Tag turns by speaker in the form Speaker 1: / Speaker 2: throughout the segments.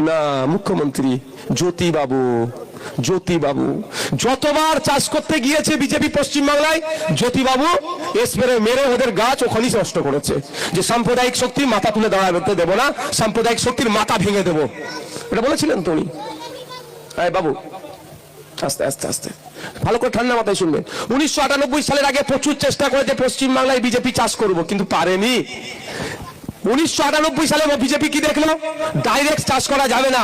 Speaker 1: না, মুখ্যমন্ত্রী জ্যোতিবাবু। জ্যোতিবাবু যতবার চাষ করতে গিয়েছে বিজেপি পশ্চিমবাংলায়, জ্যোতিবাবু স্প্রে মেরে ওদের গাছ ওখানেই নষ্ট করেছে, যে সাম্প্রদায়িক শক্তির মাথা তুলে দাঁড়াতে দেবো না, সাম্প্রদায়িক শক্তির মাথা ভেঙে দেবো, এটা বলেছিলেন তো উনি। বাবু আস্তে আস্তে আস্তে ভালো করে ঠান্ডা মাথায় শুনবেন। 1998 সালের আগে প্রচুর চেষ্টা করেছে পশ্চিমবাংলায় বিজেপি চাষ করব, কিন্তু পারেনি। 1998 সালে বিজেপি কি দেখলো? ডাইরেক্ট চাষ করা যাবে না।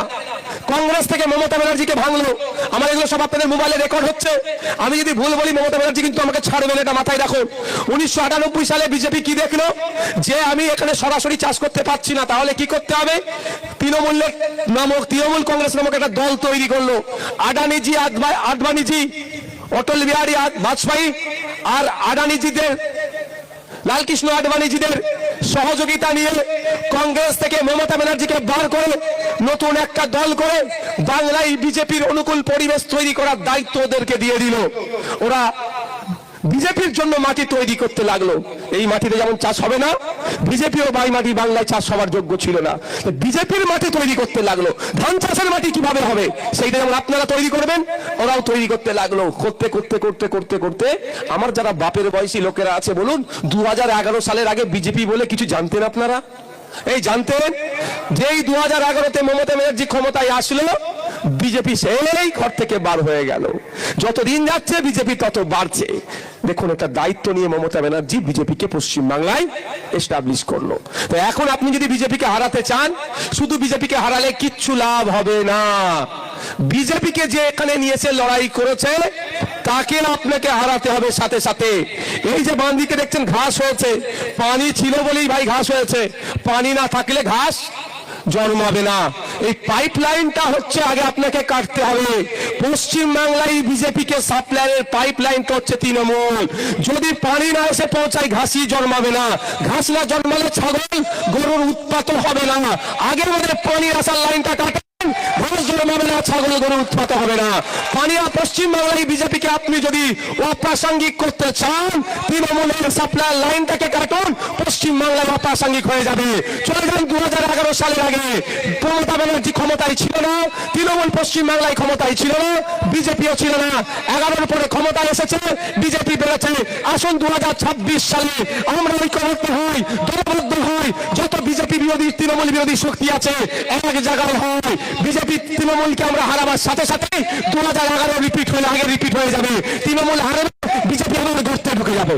Speaker 1: কংগ্রেস থেকে মমতা ব্যানার্জিকে ভাঙলো। আমার এগুলো সব আপনাদের মোবাইলে রেকর্ড হচ্ছে। আমি যদি ভুল বলি মমতা ব্যানার্জি কিন্তু আমাকে ছাড়বেন, এটা মাথায় রাখুন। 1998 সালে বিজেপি কি দেখলো? যে আমি এখানে সরাসরি চাষ করতে পারছি না, তাহলে কি করতে হবে? তৃণমূল কংগ্রেস নামক একটা দল তৈরি করলো। আডবাণীজি, অটল বিহারী বাজপেয়ী আর আডানিজিদের, লালকৃষ্ণ আডবাণীজিদের সহযোগিতা নিয়ে কংগ্রেস থেকে মমতা ব্যানার্জিকে বার করে নতুন একটা দল করে বাংলায় বিজেপির অনুকূল পরিবেশ তৈরি করার দায়িত্ব ওদেরকে দিয়ে দিল। ওরা বিজেপির জন্য মাটি তৈরি করতে লাগলো। এই মাটিতে যেমন চাষ হবে না, বিজেপিও মাটি বাংলায় চাষ হওয়ার যোগ্য ছিল না, বিজেপির মাটি তৈরি করতে লাগলো। ধান চাষের মাটি কিভাবে হবে সেইটা যেমন আপনারা তৈরি করবেন, ওরাও তৈরি করতে লাগলো। করতে করতে করতে করতে করতে আমার যারা বাপের বয়সী লোকেরা আছে বলুন, 2011 সালের আগে বিজেপি বলে কিছু জানতেন আপনারা? এই জানতেন যেই 2011-তে মমতা ব্যানার্জি ক্ষমতায় আসলো, বিজেপি সেই ঘর থেকে বার হয়ে গেল। যত দিন যাচ্ছে বিজেপি তত বাড়ছে। দেখুন, একটা দায়িত্ব নিয়ে মমতা ব্যানার্জি বিজেপিকে পশ্চিমবাংলায় এস্টাবলিশ করলো। তো এখন আপনি যদি বিজেপিকে হারাতে চান, শুধু বিজেপিকে হারালে কিচ্ছু লাভ হবে না। বিজেপিকে যে এখানে নিয়েছে, লড়াই করেছে, তাকে আপনাকে হারাতে হবে সাথে সাথে। এই যে বাঁদিকে দেখছেন ঘাস হয়েছে, পানি ছিল বলেই ভাই ঘাস হয়েছে, পানি না থাকলে ঘাস জন্মাবে না। এই পাইপ লাইনটা হচ্ছে আগে আপনাকে কাটতে হবে। পশ্চিমবাংলায় বিজেপিকে সাপ্লাইয়ের পাইপ লাইনটা হচ্ছে তৃণমূল। যদি পানি না এসে পৌঁছায়, ঘাসই জন্মাবে না। ঘাস না জন্মালে ছাগল গরুর উৎপাত হবে না। আগে আমাদের পানি আসার লাইনটা কাটে, ঘাস জন্মাবে না, ছাগল গরু উৎপাত হবে না। পানিয়া পশ্চিমবাংলায় বিজেপিকে আপনি যদি অপ্রাসঙ্গিক করতে চান, তৃণমূলের সাপ্লাই লাইনটাকে কাটুন, পশ্চিমবাংলায় অপ্রাসঙ্গিক হয়ে যাবে। চলে যান 2011 সালের আগে। মমতা ব্যানার্জি ক্ষমতায় ছিল না, তৃণমূল পশ্চিমবাংলায় ক্ষমতায় ছিল না, বিজেপিও ছিল না। 11-র পরে ক্ষমতায় এসেছে, বিজেপি বেড়েছে। আসুন 2026 সালে আমরা ঐক্যবদ্ধ হই, দলবদ্ধ হই, যত বিজেপি বিরোধী তৃণমূল বিরোধী শক্তি আছে এক জায়গায় হয়। বিজেপি তৃণমূলকে আমরা হারাবার সাথে সাথে 2011 রিপিট হয়ে আগে রিপিট হয়ে যাবে। তৃণমূল হারাবে, বিজেপি আমাদের গর্তে ঢুকে যাবে।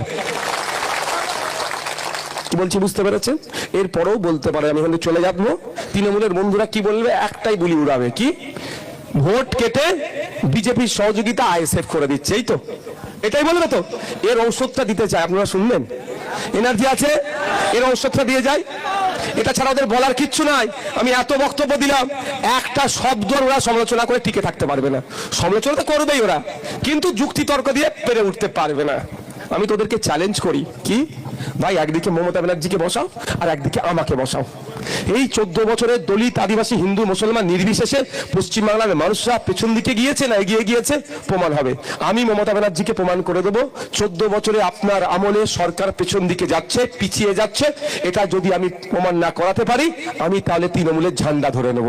Speaker 1: কি বলছি বুঝতে পেরেছেন? এরপরেও বলতে পারে, আমি এখানে চলে যাবো। তৃণমূলের বন্ধুরা কি বলবে? একটাই বুলি উড়াবে, কি? ভোট কেটে বিজেপির সহযোগিতা আইএসএফ করে দিচ্ছে, এই তো এটাই বলবে তো। এর ঔষধটা দিতে চায়, আপনারা শুনবেন? এনার্জি আছে, এর ঔষধটা দিয়ে যায়। এটা ছাড়া ওদের বলার কিচ্ছু নাই। আমি এত বক্তব্য দিলাম, একটা শব্দ ওরা সমালোচনা করে টিকে থাকতে পারবে না। সমালোচনা তো করবেই ওরা, কিন্তু যুক্তি তর্ক দিয়ে পেরে উঠতে পারবে না। আমি তোদেরকে চ্যালেঞ্জ করি, কি ভাই, একদিকে মমতা ব্যানার্জিকে বসাও আর একদিকে আমাকে বসাও। এই 14 বছরের দলিত, আদিবাসী, হিন্দু, মুসলমান নির্বিশেষে পশ্চিমবাংলার মানুষরা পেছন দিকে গিয়েছে না এগিয়ে গিয়েছে, প্রমাণ হবে। আমি মমতা ব্যানার্জিকে প্রমাণ করে দেবো 14 বছরে আপনার আমলে সরকার পেছন দিকে যাচ্ছে, পিছিয়ে যাচ্ছে। এটা যদি আমি প্রমাণ না করাতে পারি, আমি তাহলে তৃণমূলের ঝান্ডা ধরে নেব।